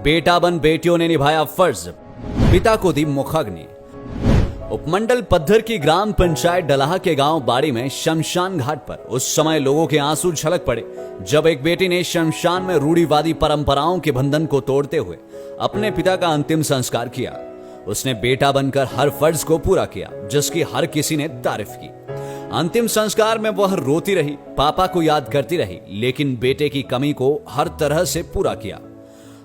बेटा बन बेटियों ने निभाया फर्ज, पिता को दी मुखाग्नि। उपमंडल पद्धर की ग्राम पंचायत डलाहा के गांव बाड़ी में शमशान घाट पर उस समय लोगों के आंसू छलक पड़े जब एक बेटी ने शमशान में रूढ़िवादी परंपराओं के बंधन को तोड़ते हुए अपने पिता का अंतिम संस्कार किया। उसने बेटा बनकर हर फर्ज को पूरा किया जिसकी हर किसी ने तारीफ की। अंतिम संस्कार में वह रोती रही, पापा को याद करती रही, लेकिन बेटे की कमी को हर तरह से पूरा किया।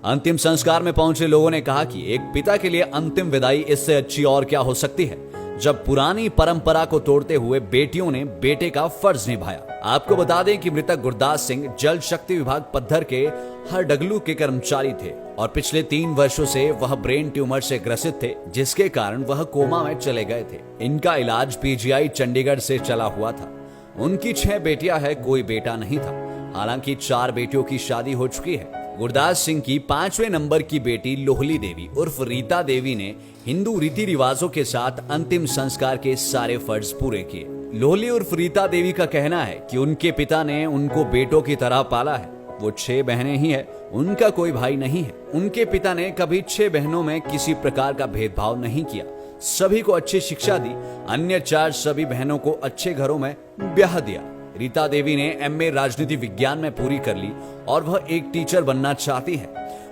अंतिम संस्कार में पहुंचे लोगों ने कहा कि एक पिता के लिए अंतिम विदाई इससे अच्छी और क्या हो सकती है जब पुरानी परंपरा को तोड़ते हुए बेटियों ने बेटे का फर्ज निभाया। आपको बता दें कि मृतक गुरदास सिंह जल शक्ति विभाग पद्धर के हरडगलू के कर्मचारी थे और पिछले 3 वर्षों से वह ब्रेन ट्यूमर से ग्रसित थे जिसके कारण वह कोमा में चले गए थे। इनका इलाज पीजीआई चंडीगढ़ से चला हुआ था। उनकी 6 बेटियां हैं, कोई बेटा नहीं था। हालांकि 4 बेटियों की शादी हो चुकी है। गुरदास सिंह की 5वें नंबर की बेटी लोहली देवी उर्फ रीता देवी ने हिंदू रीति रिवाजों के साथ अंतिम संस्कार के सारे फर्ज पूरे किए। लोहली उर्फ रीता देवी का कहना है कि उनके पिता ने उनको बेटों की तरह पाला है। वो 6 बहनें ही है, उनका कोई भाई नहीं है। उनके पिता ने कभी 6 बहनों में किसी प्रकार का भेदभाव नहीं किया, सभी को अच्छी शिक्षा दी। अन्य 4 सभी बहनों को अच्छे घरों में ब्याह दिया। रीता देवी ने एमए राजनीति विज्ञान में पूरी कर ली और वह एक टीचर बनना चाहती है।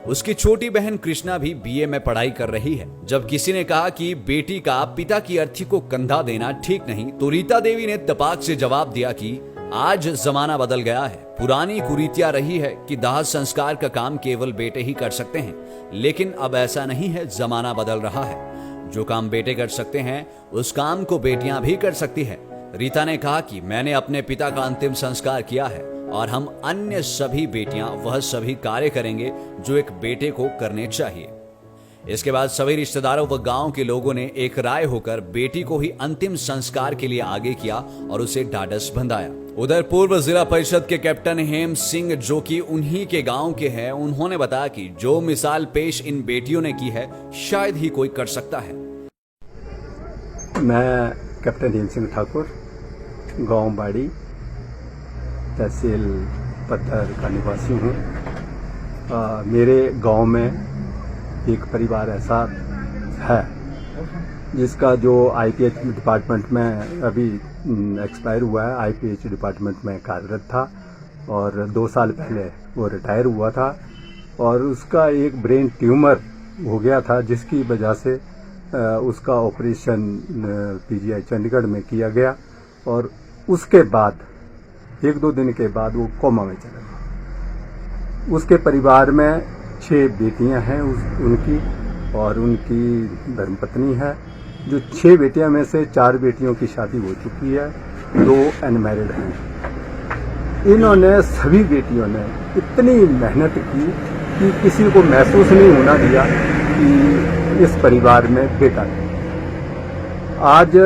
उसकी छोटी बहन कृष्णा भी बीए में पढ़ाई कर रही है। जब किसी ने कहा कि बेटी का पिता की अर्थी को कंधा देना ठीक नहीं, तो रीता देवी ने तपाक से जवाब दिया कि आज जमाना बदल गया है। पुरानी कुरीतियां रही है कि दाह संस्कार का काम केवल बेटे ही कर सकते हैं, लेकिन अब ऐसा नहीं है। जमाना बदल रहा है। जो काम बेटे कर सकते हैं उस काम को बेटियां भी कर सकती है। रीता ने कहा कि मैंने अपने पिता का अंतिम संस्कार किया है और हम अन्य सभी बेटियां वह सभी कार्य करेंगे जो एक बेटे को करने चाहिए। इसके बाद सभी रिश्तेदारों व गांव के लोगों ने एक राय होकर बेटी को ही अंतिम संस्कार के लिए आगे किया और उसे ढाढ़स बंधाया। उधर पूर्व जिला परिषद के कैप्टन हेम सिंह जो कि उन्हीं के गांव के हैं, उन्होंने बताया कि जो मिसाल पेश इन बेटियों ने की है शायद ही कोई कर सकता है। मैं कैप्टन हेम सिंह ठाकुर, गांव बाड़ी, तहसील पद्धर का निवासी हूँ। मेरे गांव में एक परिवार ऐसा है जिसका जो आईपीएच डिपार्टमेंट में अभी एक्सपायर हुआ है, आईपीएच डिपार्टमेंट में कार्यरत था और 2 साल पहले वो रिटायर हुआ था और उसका एक ब्रेन ट्यूमर हो गया था जिसकी वजह से उसका ऑपरेशन पीजीआई चंडीगढ़ में किया गया और उसके बाद 1-2 दिन के बाद वो कोमा में चला गया। उसके परिवार में 6 बेटियां हैं उनकी और उनकी धर्मपत्नी है। जो 6 बेटियां में से 4 बेटियों की शादी हो चुकी है, 2 अनमैरिड हैं। इन्होंने सभी बेटियों ने इतनी मेहनत की कि किसी को महसूस नहीं होना दिया कि इस परिवार में बेटा नहीं। आज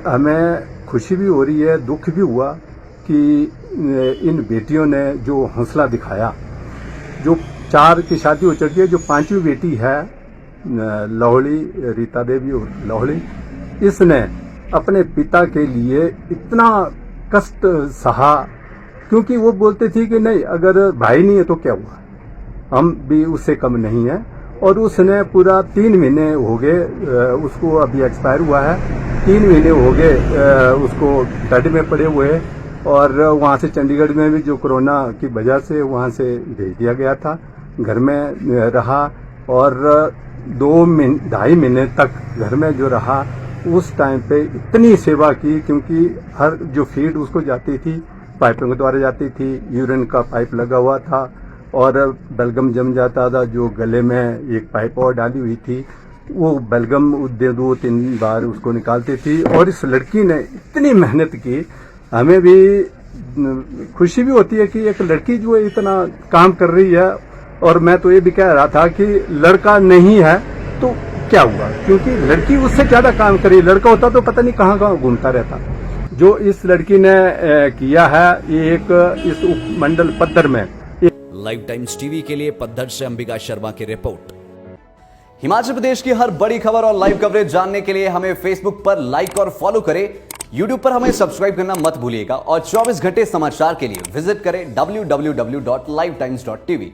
हमें खुशी भी हो रही है, दुख भी हुआ कि इन बेटियों ने जो हौसला दिखाया। जो 4 की शादी हो चुकी है, जो 5वीं बेटी है लोहली, रीता देवी और लोहली, इसने अपने पिता के लिए इतना कष्ट सहा क्योंकि वो बोलते थे कि नहीं, अगर भाई नहीं है तो क्या हुआ, हम भी उससे कम नहीं है। और उसने पूरा 3 महीने हो गए, उसको अभी एक्सपायर हुआ है, 3 महीने हो गए उसको बेड में पड़े हुए और वहाँ से चंडीगढ़ में भी जो कोरोना की वजह से वहाँ से भेज दिया गया था। घर में रहा और 2-2.5 महीने तक घर में जो रहा, उस टाइम पे इतनी सेवा की क्योंकि हर जो फीड उसको जाती थी पाइपों के द्वारा जाती थी, यूरिन का पाइप लगा हुआ था और बलगम जम जाता था। जो गले में एक पाइप और डाली हुई थी वो बलगम 2-3 बार उसको निकालती थी। और इस लड़की ने इतनी मेहनत की, हमें भी खुशी भी होती है कि एक लड़की जो इतना काम कर रही है। और मैं तो ये भी कह रहा था कि लड़का नहीं है तो क्या हुआ, क्योंकि लड़की उससे ज्यादा काम करी। लड़का होता तो पता नहीं कहाँ कहाँ घूमता रहता। जो इस लड़की ने किया है ये एक इस उपमंडल पद्धर में। लाइव टाइम्स टीवी के लिए पद्धर से अंबिका शर्मा की रिपोर्ट। हिमाचल प्रदेश की हर बड़ी खबर और लाइव कवरेज जानने के लिए हमें फेसबुक पर लाइक और फॉलो करें। यूट्यूब पर हमें सब्सक्राइब करना मत भूलिएगा और 24 घंटे समाचार के लिए विजिट करें www.livetimes.tv।